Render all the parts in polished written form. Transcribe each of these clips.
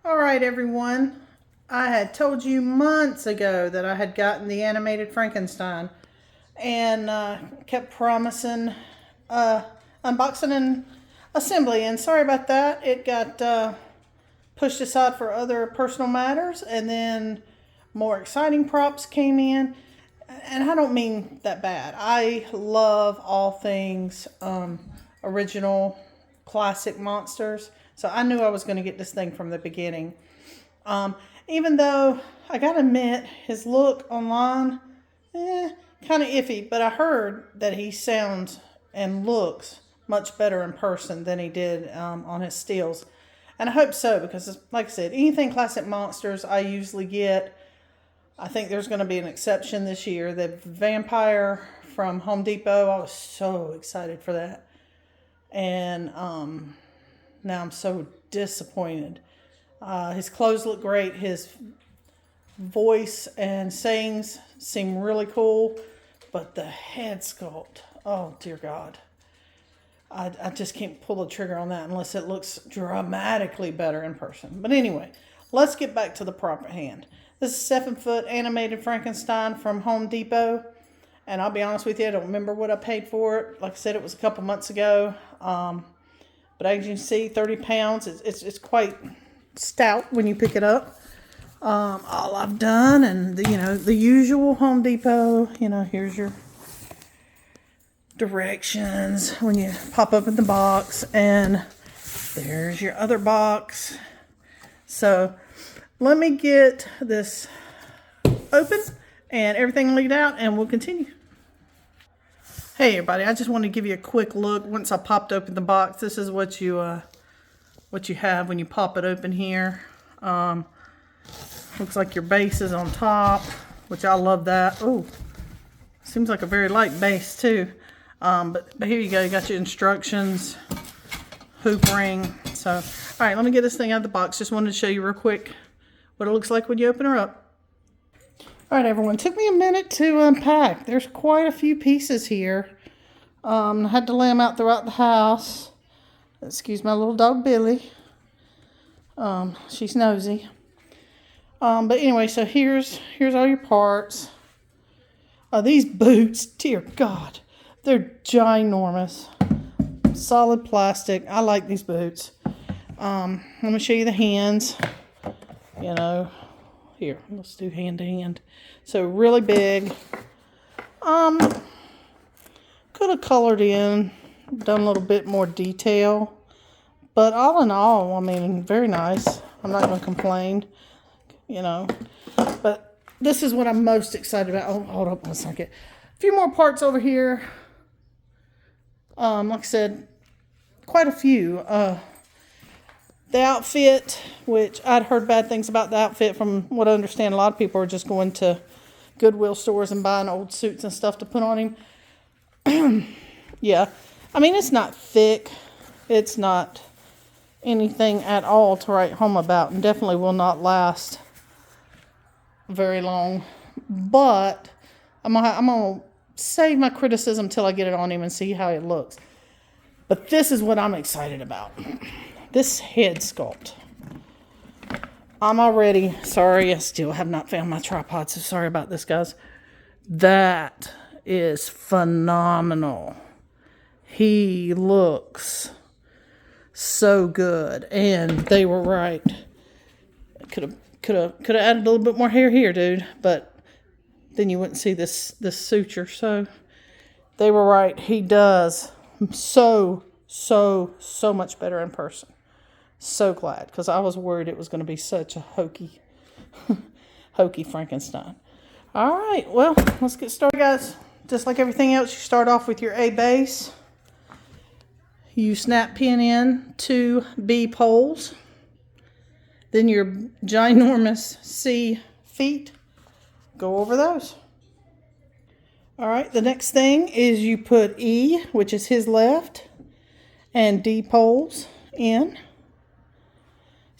All right, everyone. I had told you months ago that I had gotten the animated Frankenstein and kept promising unboxing and assembly. And sorry about that. It got pushed aside for other personal matters, and then more exciting props came in. And I don't mean that bad. I love all things original, classic monsters. So I knew I was going to get this thing from the beginning. Um, Even though I gotta admit, his look online, kind of iffy, but I heard that he sounds and looks much better in person than he did on his stills. And I hope so because, like I said, anything classic monsters I usually get. I think there's going to be an exception this year. The vampire from Home Depot, I was so excited for that. And now I'm so disappointed. His clothes look great. His voice and sayings seem really cool. But the head sculpt, oh dear God. I just can't pull the trigger on that unless it looks dramatically better in person. But anyway, let's get back to the prop at hand. This is 7-foot animated Frankenstein from Home Depot. And I'll be honest with you, I don't remember what I paid for it. Like I said, it was a couple months ago. But as you can see, 30 pounds. It's quite stout when you pick it up. All I've done, and the usual Home Depot, here's your directions when you pop open the box, and there's your other box. So let me get this open and everything laid out, and we'll continue. Hey everybody, I just want to give you a quick look. Once I popped open the box, this is what you have when you pop it open here. Looks like your base is on top, which I love that. Oh, seems like a very light base too. But here you go. You got your instructions, hoop ring. So, all right, let me get this thing out of the box. Just wanted to show you real quick what it looks like when you open her up. All right, everyone. It took me a minute to unpack. There's quite a few pieces here. I had to lay them out throughout the house. Excuse my little dog, Billy. She's nosy. But anyway, so here's all your parts. These boots, dear God, they're ginormous. Solid plastic. I like these boots. Let me show you the hands. Here, let's do hand to hand. So really big. Could have colored in, done a little bit more detail. But all in all, I mean, very nice. I'm not going to complain, But this is what I'm most excited about. Oh, hold up one second. A few more parts over here. Like I said, quite a few. The outfit, which I'd heard bad things about the outfit. From what I understand, a lot of people are just going to Goodwill stores and buying old suits and stuff to put on him. Yeah. I mean, it's not thick. It's not anything at all to write home about, and definitely will not last very long. But I'm gonna save my criticism till I get it on him and see how it looks. But this is what I'm excited about. This head sculpt. I'm already sorry. I still have not found my tripod, so sorry about this, guys. That is phenomenal. He looks so good, and they were right. Could have added a little bit more hair here, dude, but then you wouldn't see this suture. So they were right. He does so much better in person. So glad, because I was worried it was going to be such a hokey Frankenstein. All right, well, let's get started, guys. Just like everything else, you start off with your A base. You snap pin in 2 B poles. Then your ginormous C feet. Go over those. All right, the next thing is you put E, which is his left, and D poles in.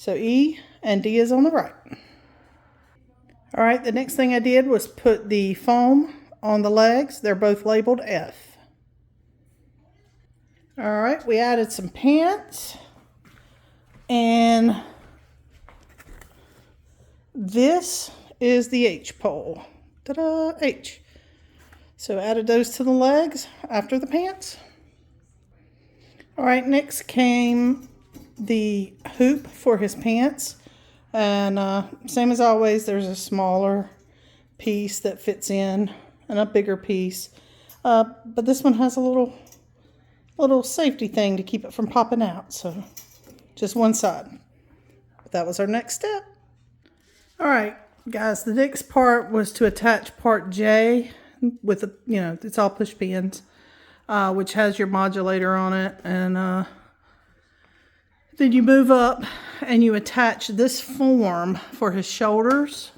So E and D is on the right. All right, the next thing I did was put the foam on the legs. They're both labeled F. All right, we added some pants and this is the H pole. Ta-da, H. So added those to the legs after the pants. All right, next came the hoop for his pants. And same as always, there's a smaller piece that fits in and a bigger piece. But this one has a little safety thing to keep it from popping out. So just one side. But that was our next step. All right, guys, the next part was to attach part J with the, it's all push pins, which has your modulator on it. And then you move up and you attach this form for his shoulders.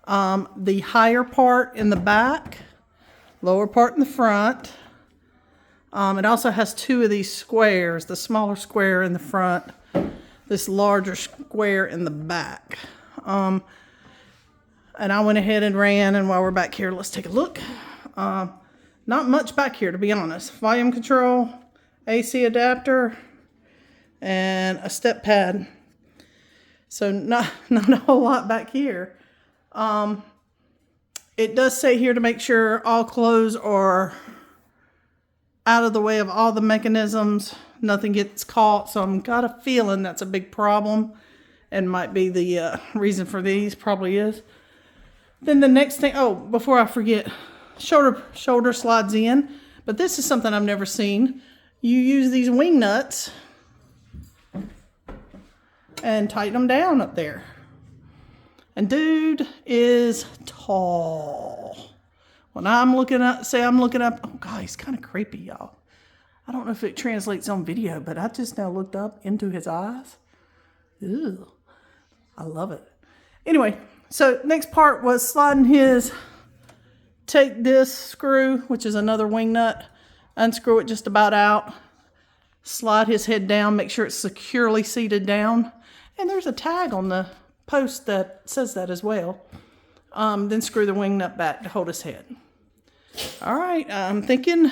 The higher part in the back, lower part in the front. It also has two of these squares, the smaller square in the front, this larger square in the back. And I went ahead and ran, and while we're back here, let's take a look. Not much back here, to be honest. Volume control, AC adapter, and a step pad. So not a whole lot back here. It does say here to make sure all clothes are out of the way of all the mechanisms. Nothing gets caught, so I've got a feeling that's a big problem and might be the reason for these, probably is. Then the next thing, before I forget, shoulder slides in, but this is something I've never seen. You use these wing nuts and tighten them down up there. And dude is tall. When I'm looking up, oh God, he's kind of creepy, y'all. I don't know if it translates on video, but I just now looked up into his eyes. Ew, I love it. Anyway, so next part was sliding take this screw, which is another wing nut, unscrew it just about out, slide his head down, make sure it's securely seated down. And there's a tag on the post that says that as well. Then screw the wing nut back to hold his head. All right, I'm thinking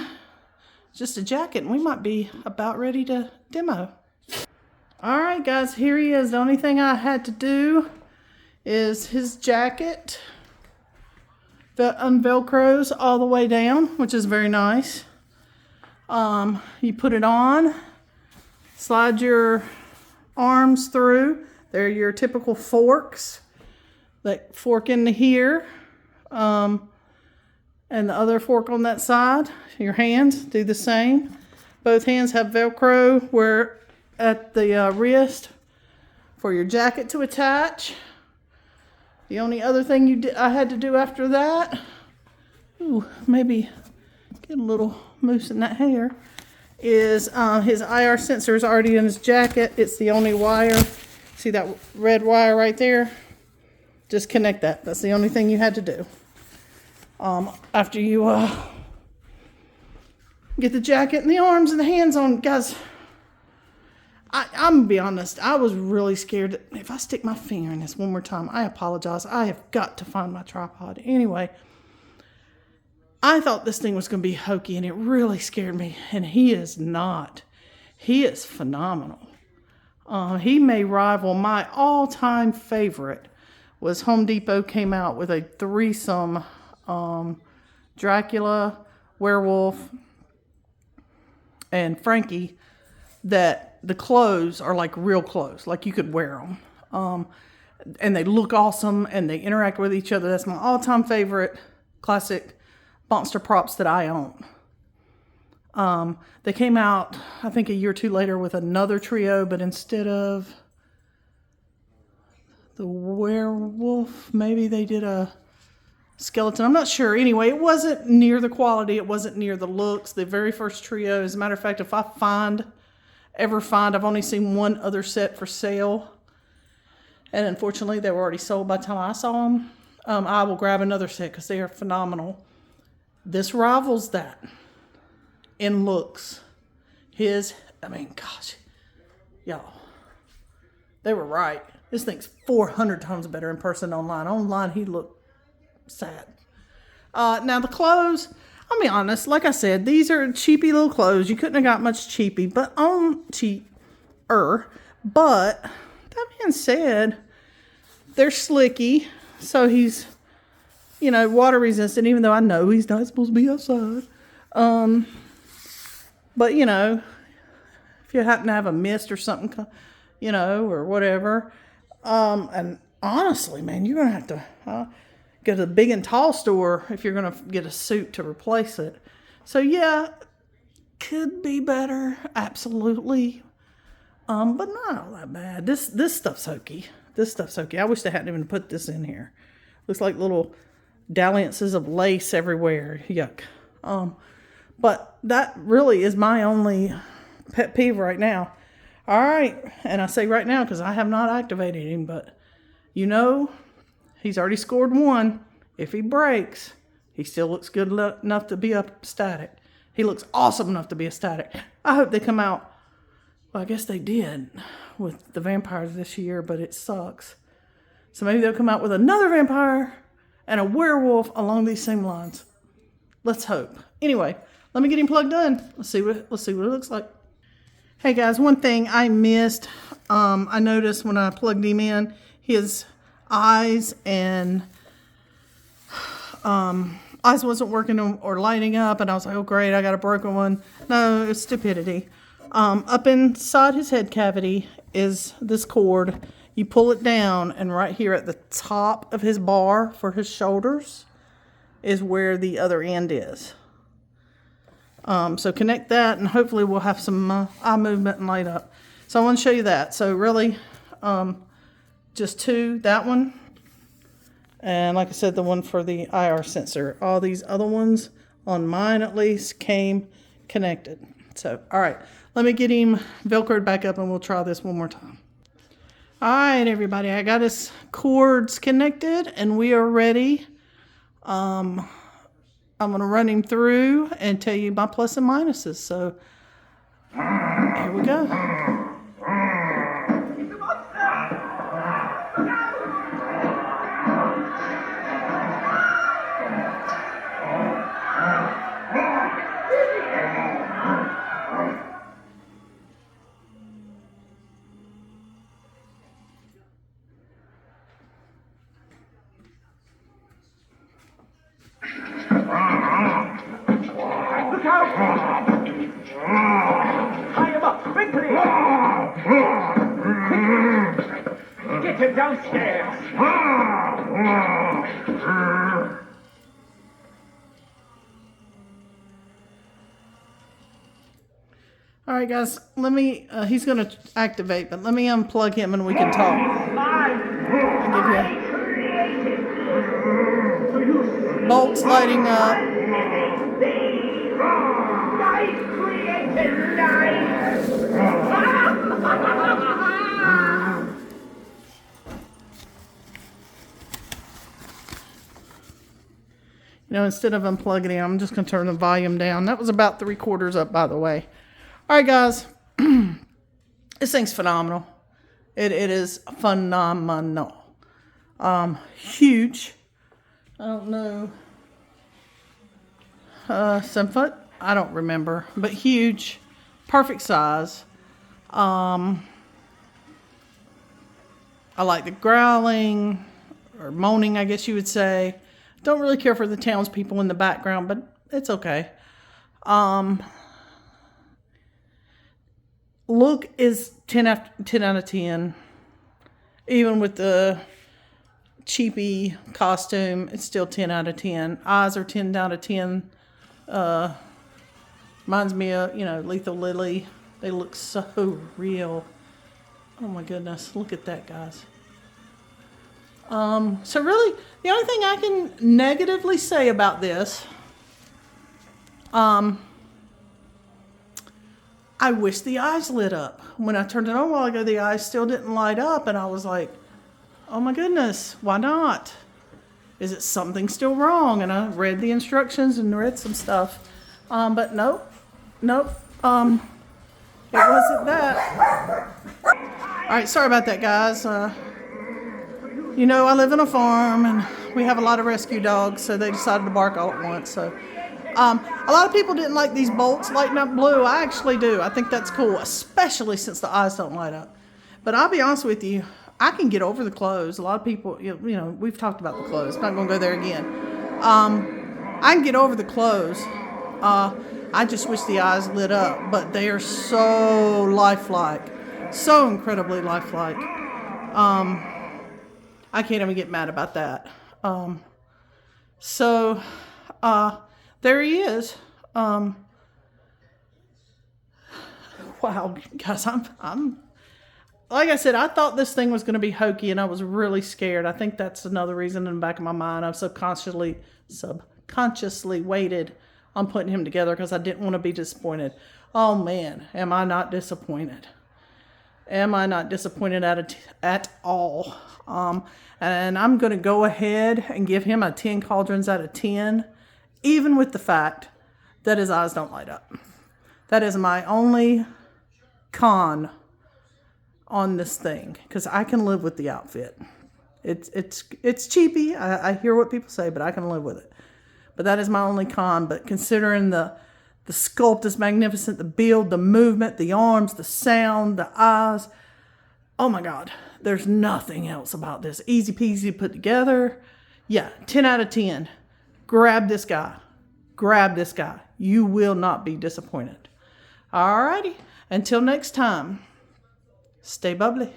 just a jacket, and we might be about ready to demo. All right, guys, here he is. The only thing I had to do is his jacket that unvelcros all the way down, which is very nice. You put it on, slide your arms through. They're your typical forks that fork into here, and the other fork on that side. Your hands do the same. Both hands have Velcro where at the wrist for your jacket to attach. The only other thing I had to do after that, maybe get a little mousse in that hair, is his IR sensor is already in his jacket. It's the only wire. See that red wire right there? Just connect that. That's the only thing you had to do. After you get the jacket and the arms and the hands on, guys, I'm going to be honest. I was really scared that if I stick my finger in this one more time, I apologize. I have got to find my tripod. Anyway, I thought this thing was going to be hokey, and it really scared me. And he is not. He is phenomenal. He may rival my all-time favorite. Was Home Depot came out with a threesome Dracula, werewolf, and Frankie, that the clothes are like real clothes, like you could wear them. And they look awesome, and they interact with each other. That's my all-time favorite classic monster props that I own. They came out, I think, a year or two later with another trio, but instead of the werewolf, maybe they did a skeleton. I'm not sure. Anyway, it wasn't near the quality. It wasn't near the looks. The very first trio, as a matter of fact, if I ever find, I've only seen one other set for sale. And unfortunately, they were already sold by the time I saw them. I will grab another set because they are phenomenal. This rivals that in looks. Gosh, y'all, they were right. This thing's 400 times better in person online. Online, he looked sad. Now the clothes, I'll be honest, like I said, these are cheapy little clothes. You couldn't have got much cheapy, but cheaper. But that being said, they're slicky, so he's, you know, water resistant, even though I know he's not supposed to be outside. But, you know, if you happen to have a mist or something, you know, or whatever. And honestly, man, you're going to have to go to the big and tall store if you're going to get a suit to replace it. So, yeah, could be better. Absolutely. But not all that bad. This stuff's hokey. This stuff's hokey. I wish they hadn't even put this in here. Looks like little dalliances of lace everywhere. Yuck. But that really is my only pet peeve right now. All right. And I say right now because I have not activated him. But, you know, he's already scored one. If he breaks, he still looks good enough to be a static. He looks awesome enough to be a static. I hope they come out. Well, I guess they did with the vampires this year, but it sucks. So maybe they'll come out with another vampire and a werewolf along these same lines. Let's hope. Anyway, let me get him plugged in. Let's see what it looks like. Hey guys, one thing I missed. I noticed when I plugged him in, his eyes and eyes wasn't working or lighting up, and I was like, oh great, I got a broken one. No, it's stupidity. Up inside his head cavity is this cord. You pull it down, and right here at the top of his bar for his shoulders is where the other end is. So connect that, and hopefully we'll have some eye movement and light up. So I want to show you that. So really, just two, that one, and like I said, the one for the IR sensor. All these other ones, on mine at least, came connected. So, all right, let me get him Velcroed back up, and we'll try this one more time. All right, everybody, I got his cords connected, and we are ready. I'm going to run him through and tell you my plus and minuses. So, here we go. Look out! Tie him up quickly! Get him downstairs! All right, guys, let me, he's going to activate, but let me unplug him and we can talk. I'll give you bolts lighting up. You know, instead of unplugging him, I'm just going to turn the volume down. That was about 3/4 up, by the way. All right, guys. This thing's phenomenal. It is phenomenal. Huge. I don't know. 7 foot? I don't remember. But huge. Perfect size. I like the growling or moaning, I guess you would say. Don't really care for the townspeople in the background, but it's okay. Look is 10 out of 10. Even with the cheapy costume, it's still 10 out of 10. Eyes are 10 out of 10. Reminds me of, you know, Lethal Lily. They look so real. Oh my goodness, look at that, guys. So really, the only thing I can negatively say about this, I wish the eyes lit up. When I turned it on a while ago, the eyes still didn't light up, and I was like, oh my goodness, why not? Is it something still wrong? And I read the instructions and read some stuff, but nope, it wasn't that. All right, sorry about that, guys. You know, I live on a farm, and we have a lot of rescue dogs, so they decided to bark all at once. So, a lot of people didn't like these bolts lighting up blue. I actually do. I think that's cool, especially since the eyes don't light up. But I'll be honest with you, I can get over the clothes. A lot of people, we've talked about the clothes. I'm not going to go there again. I can get over the clothes. I just wish the eyes lit up, but they are so lifelike, so incredibly lifelike. I can't even get mad about that. So there he is. Wow, guys, I'm like I said, I thought this thing was going to be hokey, and I was really scared. I think that's another reason in the back of my mind I've subconsciously waited on putting him together because I didn't want to be disappointed. Oh man, am I not disappointed? Am I not disappointed at all? And I'm going to go ahead and give him a 10 cauldrons out of 10, even with the fact that his eyes don't light up. That is my only con on this thing, because I can live with the outfit. It's cheapy. I hear what people say, but I can live with it. But that is my only con. But considering the sculpt is magnificent, the build, the movement, the arms, the sound, the eyes, oh my God, there's nothing else about this. Easy peasy to put together. Yeah, 10 out of 10. Grab this guy. Grab this guy. You will not be disappointed. Alrighty, until next time. Stay bubbly.